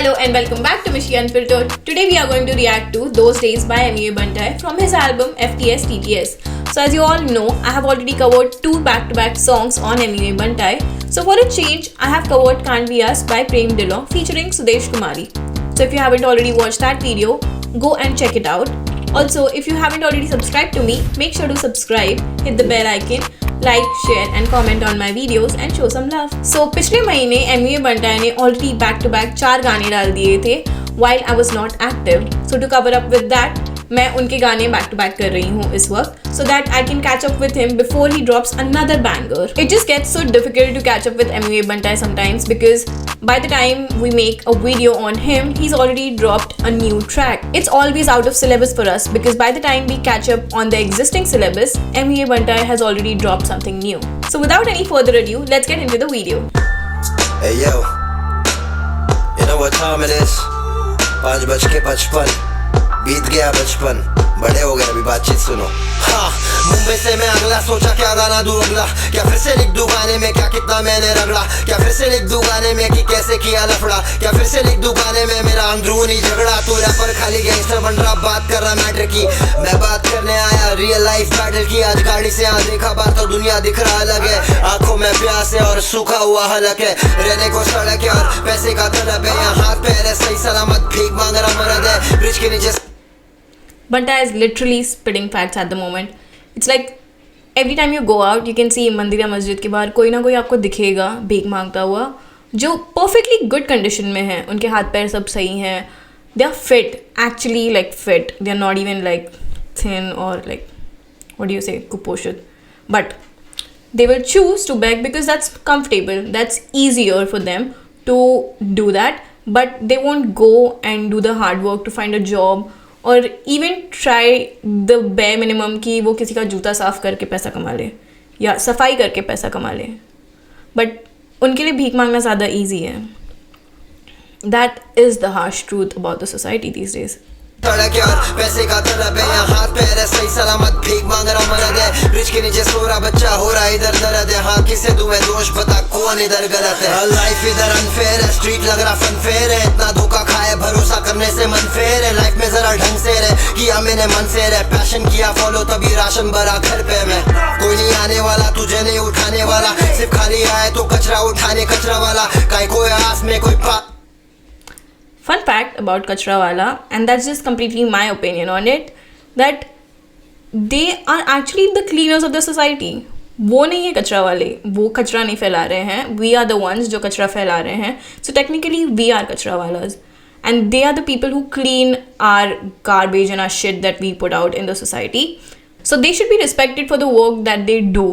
Hello and welcome back to Mishi Unfiltered. Today we are going to react to Those Days by MUA Bantai from his album FTS TTS. So as you all know, I have already covered 2 back-to-back songs on MUA Bantai. So for a change, I have covered Can't Be Us by Prem Dillon featuring Sudesh Kumari. So if you haven't already watched that video, go and check it out. Also, if you haven't already subscribed to me, make sure to subscribe, hit the bell icon, like, share and comment on my videos and show some love. So पिछले महीने MUA Bantai ने already back to back 4 गाने डाल दिए थे while I was not active. So to cover up with that, मैं उनके गाने back to back कर रही हूँ इस वक्त so that I can catch up with him before he drops another banger. It just gets so difficult to catch up with MUA Bantai sometimes because by the time we make a video on him, he's already dropped a new track. It's always out of syllabus for us because by the time we catch up on the existing syllabus, MUA Bantai has already dropped something new. So without any further ado, let's get into the video. Hey yo, you know what time it is? 5:55 बीत गया बचपन, बड़े हो गए अभी बातचीत सुनो। हाँ, मुंबई से मैं अगला सोचा क्या गाना दूं अगला, क्या फिर से लिख दूं गाने में क्या कितना मैंने रगड़ा, क्या फिर से लिख दूं गाने में कि कैसे किया लफड़ा, क्या फिर से लिख दूं गाने में मेरा अंदरूनी झगड़ा। तू रैपर खाली गैंगस्टर बन रहा, बात कर रहा मैटर की, मैं बात करने आया रियल लाइफ बैटल की। आज गाड़ी से यहाँ देखा बात तो दुनिया दिख रहा अलग है, आंखों में प्यास है और सूखा हुआ हलक है, रहने को सड़क है और पैसे का तलब है, यहाँ हाथ पैर है सही सलामत भीख मांग रहा मरद है ब्रिज के नीचे। Bantai is literally spitting facts at the moment. It's like every time you go out, you can see मंदिर या मस्जिद के बाहर कोई ना कोई आपको दिखेगा भीख मांगता हुआ जो perfectly good condition में है, उनके हाथ पैर सब सही हैं, they are fit, actually like fit, they are not even like thin or like what do you say कुपोषित, but they will choose to beg because that's comfortable, that's easier for them to do that, but they won't go and do the hard work to find a job और even try the bare minimum कि वो किसी का जूता साफ करके पैसा कमा ले या सफाई करके पैसा कमा ले, बट उनके लिए भीख मांगना ज़्यादा ईजी है. That is the harsh truth about the society these days. सड़क है और पैसे का तलब है, यहाँ हाथ पैर है सही सलामत भीख मांग रहा मरद है, ब्रिज के नीचे सो रहा बच्चा हो रहा इधर दर्द है. हाँ किसे दूं मैं दोष बता कौन इधर गलत है, लाइफ इधर अनफेयर है, स्ट्रीट लग रहा फनफेयर है, इतना धोखा खाए भरोसा करने से मन फेर है, लाइफ में जरा ढंग से रह किया मैंने मन से रह, पैशन किया फॉलो तभी राशन भरा घर पे मैं, कोई नहीं आने वाला तुझे नहीं उठाने वाला, सिर्फ खाली आए तो कचरा उठाने कचरा वाला, काहे कोई आस में कोई Fun fact about Kachrawala, and that's just completely my opinion on it, that they are actually the cleaners of the society. वो नहीं है कचरा वाले, वो कचरा नहीं फैला रहे हैं, we are the ones जो कचरा फैला रहे हैं. So technically we are कचरावाlas and they are the people who clean our garbage and our shit that we put out in the society. So they should be respected for the work that they do.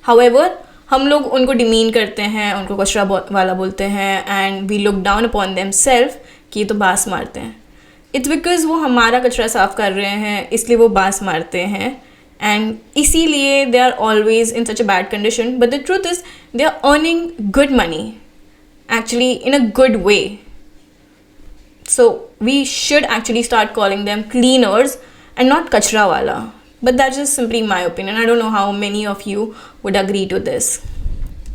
However, हम लोग उनको demean करते हैं, उनको कचरा वाला बोलते हैं and we look down upon themselves कि ये तो बास मारते हैं. इट्स बिकॉज वो हमारा कचरा साफ कर रहे हैं इसलिए वो बास मारते हैं एंड इसीलिए they are always in such a bad condition, but the truth is they are earning good money actually in a good way. So we should actually start calling them cleaners and not कचरा वाला. But that's just simply my opinion. I don't know how many of you would agree to this.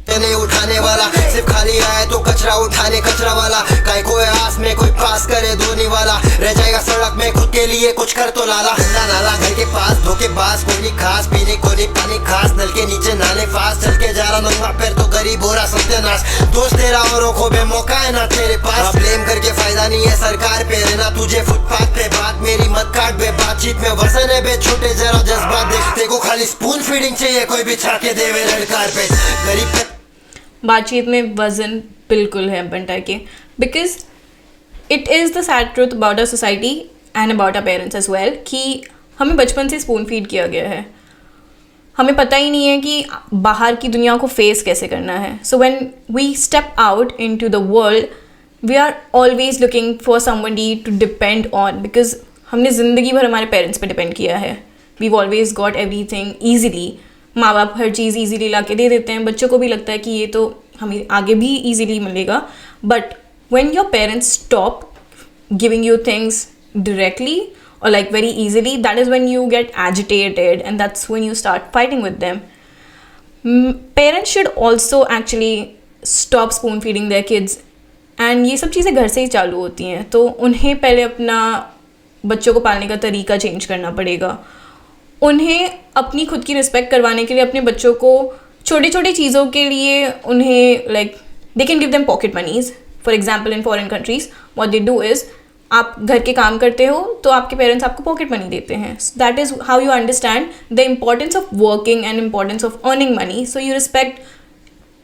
नहीं उठाने वाला, सिर्फ खाली आए तो कचरा उठाने कचरा वाला, काहे कोई आस में कोई पास करे धोने वाला, रह जाएगा सड़क में खुद के लिए कुछ कर तो लाला. नाला घर के पास धोखेबाज कोई नहीं खास, पीने को नहीं पानी खास, नल के नीचे नाले फास, चल के जा रहा नंगा पैर तो गरीब हो रहा सत्यानाश. दोस्त तेरा औरों को बेमौका है ना तेरे पास, ब्लेम करके फायदा नहीं है सरकार पे, रहना तुझे फुटपाथ पे, बात मेरी मत काट बे, बातचीत में वजन है बे छोटे जरा जज्बात देख, देखो खाली स्पून फीडिंग चाहिए कोई बिछा के देवे रेड कारपेट गरीब पे. बातचीत में वज़न बिल्कुल है बंटाई के, because it is the sad truth about a society and about a parents as well कि हमें बचपन से स्पून फीड किया गया है, हमें पता ही नहीं है कि बाहर की दुनिया को फेस कैसे करना है. So when we step out into the world we are always looking for somebody to depend on, because हमने ज़िंदगी भर हमारे पेरेंट्स पे डिपेंड किया है. We always got everything easily, माँ बाप हर चीज़ ईजीली ला के दे देते हैं, बच्चों को भी लगता है कि ये तो हमें आगे भी ईजीली मिलेगा. But when your parents stop giving you things directly or like very easily, that is when you get agitated and that's when you start fighting with them. Parents should also actually stop spoon feeding their kids and ये सब चीज़ें घर से ही चालू होती हैं, तो उन्हें पहले अपना बच्चों को पालने का तरीका चेंज करना पड़ेगा. उन्हें अपनी खुद की रिस्पेक्ट करवाने के लिए अपने बच्चों को छोटी छोटी चीज़ों के लिए उन्हें like they can give them pocket monies. For example in foreign countries what they do is, आप घर के काम करते हो तो आपके पेरेंट्स आपको पॉकेट मनी देते हैं. That is how you understand the importance of working and importance of earning money. So you respect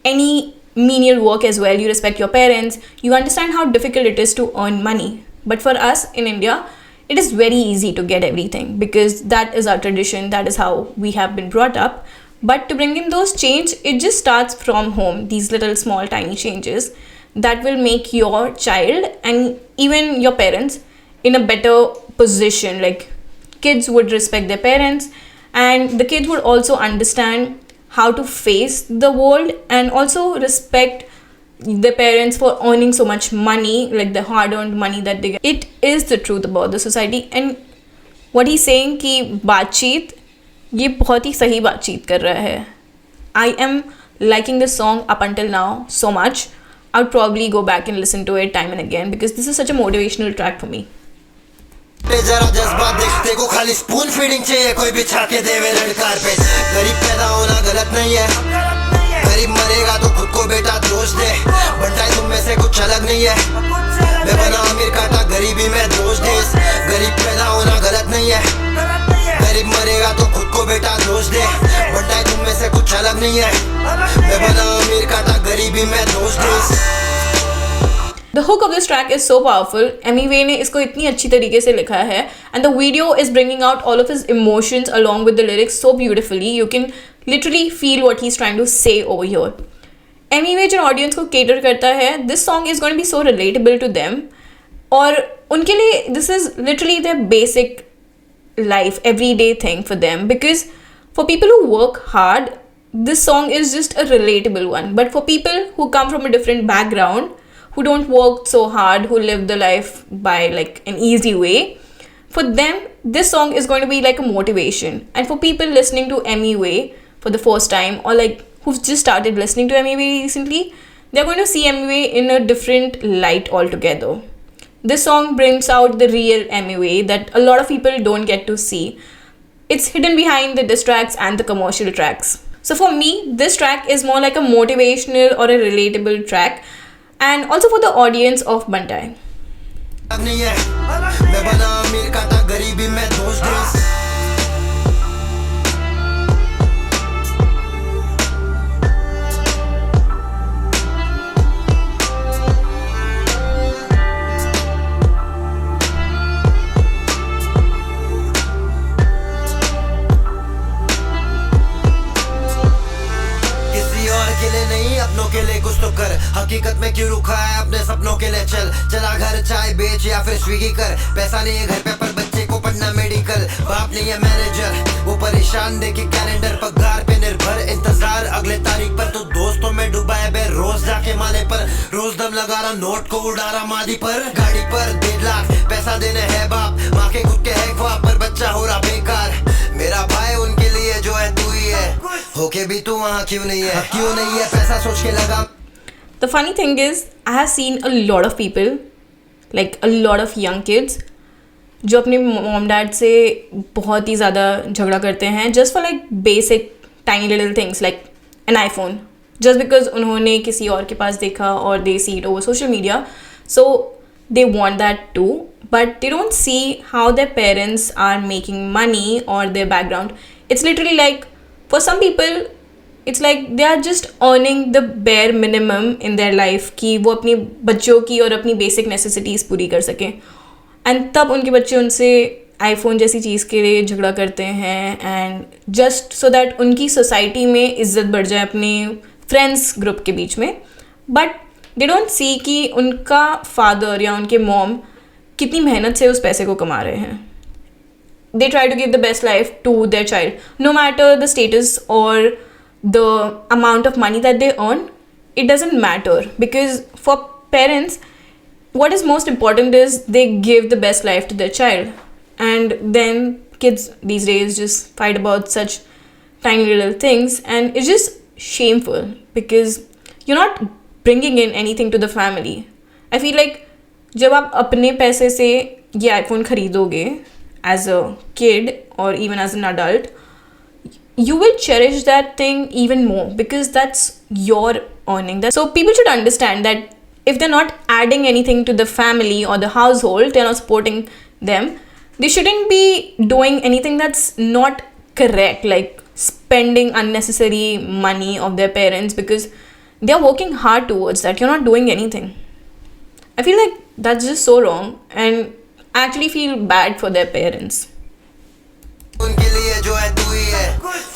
any menial work as well. You respect your parents. You understand how difficult it is to earn money. But for us in India, it is very easy to get everything because that is our tradition. That is how we have been brought up. But to bring in those change, it just starts from home. These little small tiny changes that will make your child and even your parents in a better position. Like kids would respect their parents, and the kids would also understand how to face the world and also respect their parents for earning so much money, like the hard earned money that they get. It is the truth about the society. And what he's saying कि बातचीत ये बहुत ही सही बातचीत कर रहा है. I am liking this song up until now so much. I'll probably go back and listen to it time and again because this is such a motivational track for me. जरा जज्बात देखते को खाली स्पून फीडिंग चाहिए, कोई बिछा के देवे रेड कारपेट. गरीब पैदा होना गलत नहीं है, गरीब मरेगा तो खुद को बेटा दोष दे. बंटाई तुम में से कुछ अलग नहीं है, मैं बना अमीर काटा गरीबी में दोष दे. गरीब पैदा होना गलत नहीं है, गरीब मरेगा तो खुद को बेटा दोष दे. बंटाई तुम में से कुछ अलग नहीं है, मैं बना अमीर काटा गरीबी में दोष दे. The hook of this track is so powerful. Emiway ने इसको इतनी अच्छी तरीके से लिखा है and the video is bringing out all of his emotions along with the lyrics so beautifully. You can literally feel what he's trying to say over here. Emiway Jin audience को cater करता है, this song is going to be so relatable to them. और उनके लिए this is literally their basic life, everyday thing for them. Because for people who work hard, this song is just a relatable one. But for people who come from a different background, who don't work so hard, who live the life by like an easy way, for them this song is going to be like a motivation. And for people listening to Emiway for the first time, or like who've just started listening to Emiway recently, they're going to see Emiway in a different light altogether. This song brings out the real Emiway that a lot of people don't get to see. It's hidden behind the diss tracks and the commercial tracks. So for me, this track is more like a motivational or a relatable track, and also for the audience of Bantai. मैं बना अमीर काटा गरीबी में दोष दे. अपनों के लिए कुछ तो कर, हकीकत में क्यों रुका है, अपने सपनों के लिए चल. चला घर चाय बेच या फिर स्विगी कर. पैसा नहीं है घर पे पर बच्चे को पढ़ना मेडिकल. बाप नहीं है मैनेजर, वो परेशान देखे कैलेंडर. पगार पे निर्भर इंतजार अगले तारीख पर. तो दोस्तों में डूबा है बे रोज जाके माले पर. रोज दम लगा रहा नोट को उड़ा रहा मादी पर. गाड़ी पर 1.5 लाख पैसा देने है बाप, माँ के खुद के है ख्वाब पर बच्चा हो रहा बेकार. मेरा भाई उनके लिए जो है तू ही है, होके भी तू वहाँ क्यों नहीं है, क्यों नहीं है पैसा सोच के लगा. The funny thing is, I have seen a lot of people, like a lot of young kids, जो अपने मॉम डैड से बहुत ही ज़्यादा झगड़ा करते हैं just for like basic tiny little things like an iPhone, just because उन्होंने किसी और के पास देखा और they see it over social media, so they want that too, but they don't see how their parents are making money or their background. It's literally like for some people it's like they are just earning the bare minimum in their life कि वो अपनी बच्चों की और अपनी basic necessities पूरी कर सकें. एंड तब उनके बच्चे उनसे आईफोन जैसी चीज़ के लिए झगड़ा करते हैं, एंड जस्ट सो दैट उनकी सोसाइटी में इज्जत बढ़ जाए अपने फ्रेंड्स ग्रुप के बीच में. बट दे डोंट सी कि उनका फादर या उनके मॉम कितनी मेहनत से उस पैसे को कमा रहे हैं. They try to give the best life to their child, no matter the status or the amount of money that they earn. It doesn't matter, because for parents what is most important is they give the best life to their child. And then kids these days just fight about such tiny little things, and it's just shameful because you're not bringing in anything to the family. I feel like जब आप अपने पैसे से ये iPhone खरीदोगे as a kid और even as an adult, you will cherish that thing even more because that's your earning. So people should understand that if they're not adding anything to the family or the household, they're not supporting them, they shouldn't be doing anything that's not correct, like spending unnecessary money of their parents because they're working hard towards that. You're not doing anything. I feel like that's just so wrong, and I actually feel bad for their parents. उनके लिए जो है तू ही है,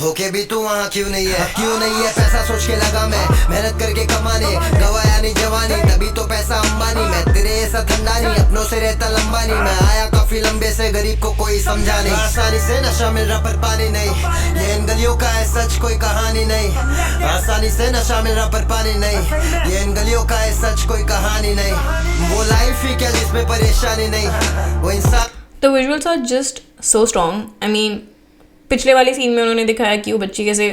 होके भी तू वहाँ क्यों नहीं है? क्यों नहीं है? पैसा सोच के लगा मैं, मेहनत करके कमाने, गवाया नहीं जवानी, तभी तो पैसा अंबानी। मैं तेरे ऐसा ठंडा नहीं, अपनों से रहता लंबा नहीं। मैं आया काफी लंबे से, गरीब को कोई समझा नहीं। आसानी से नशा मिल रहा पर पानी नहीं, ये इन गलियों का है सच, कोई कहानी नहीं। आसानी से नशा मिल रहा पर पानी नहीं, ये इन गलियों का है सच, कोई कहानी नहीं। वो लाइफ ही क्या जिसमें परेशानी नहीं, वो इंसान। The visuals are just so strong. I mean, पिछले वाले सीन में उन्होंने दिखाया कि वो बच्ची कैसे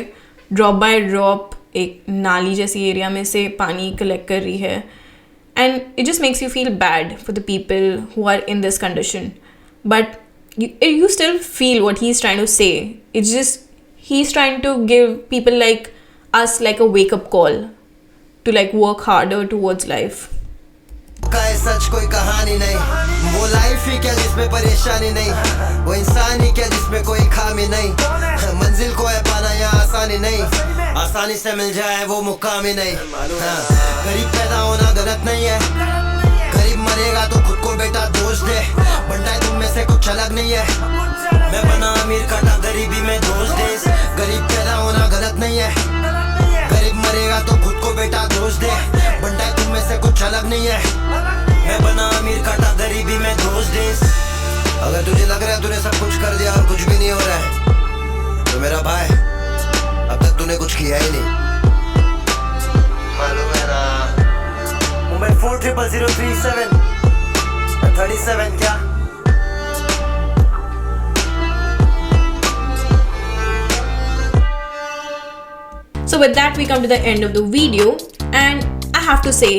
ड्रॉप बाय ड्रॉप एक नाली जैसी एरिया में से पानी कलेक्ट कर रही है, and it just makes you feel bad for the people who are in this condition, but you still feel what he's trying to say. It's just he's trying to give people like us like a wake up call to like work harder towards life. का है सच, कोई कहानी नहीं। वो life ही क्या जिसमें परेशानी नहीं, वो इंसान ही क्या जिसमें कोई खामी नहीं। मंजिल को है पाना यहाँ आसानी नहीं, आसानी से मिल जाए वो मुकाम ही नहीं। गरीब पैदा होना गलत नहीं है, गरीब मरेगा तो खुद को बेटा दोष दे। बनता है तुम में से कुछ अलग नहीं है, मैं बना अमीर काटा गरीबी में दोष दे। गरीब पैदा होना गलत नहीं है, गरीब मरेगा तो खुद को बेटा दोष दे। बनता है तुम में से कुछ अलग नहीं है, मैं बना अमीर काटा गरीबी में दोष दे। अगर तुझे लग रहा है तूने सब कुछ कर दिया और कुछ भी नहीं हो रहा है, तो मेरा भाई अब तक तूने कुछ किया ही नहीं, मालूम है ना। मुंबई 40037 37 क्या? So with that we come to the end of the video, and I have to say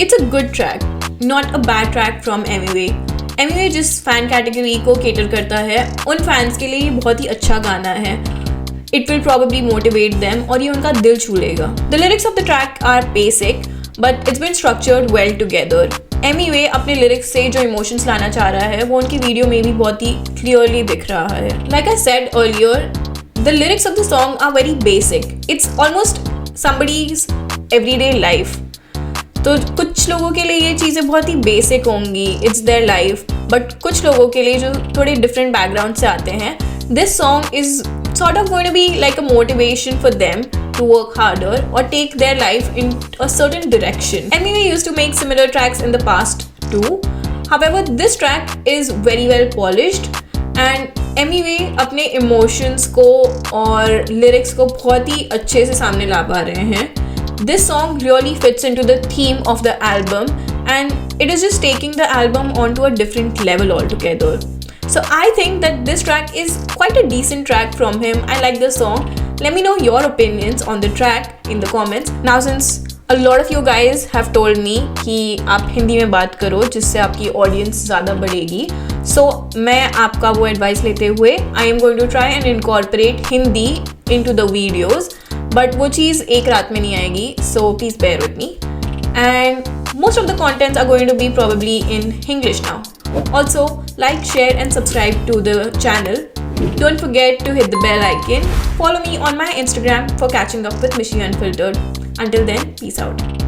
it's a good track, not a bad track from MUA. MUA जिस फैन कैटेगरी को केटर करता है उन फैंस के लिए ये बहुत ही अच्छा गाना है. It will probably motivate them और ये उनका दिल छू लेगा. The lyrics of the track are basic but it's been structured well together. MUA अपने लिरिक्स से जो इमोशंस लाना चाह रहा है वो उनकी वीडियो में भी बहुत ही क्लियरली दिख रहा है. Like I said earlier, the lyrics of the song are very basic. It's almost somebody's everyday life. तो कुछ लोगों के लिए ये चीज़ें बहुत ही बेसिक होंगी, इट्स देयर लाइफ, बट कुछ लोगों के लिए जो थोड़े डिफरेंट बैकग्राउंड से आते हैं, this song is sort of going to be like a motivation for them to work harder or take their life in a certain direction. MUA used to make similar tracks in the past too. However, this track is very well polished and MUA अपने emotions को और lyrics को बहुत ही अच्छे से सामने ला पा रहे हैं. This song really fits into the theme of the album and it is just taking the album onto a different level altogether. So I think that this track is quite a decent track from him. I like the song. Let me know your opinions on the track in the comments. Now since a lot of you guys have told me कि आप हिंदी में बात करो जिससे आपकी audience ज़्यादा बढ़ेगी, so मैं आपका वो एडवाइस लेते हुए I am going to try and incorporate Hindi into the videos, but वो चीज़ एक रात में नहीं आएगी, so please bear with me. And most of the contents are going to be probably in English now. Also, like, share and subscribe to the channel. Don't forget to hit the bell icon. Follow me on my Instagram for catching up with Mishi Unfiltered. Until then, peace out.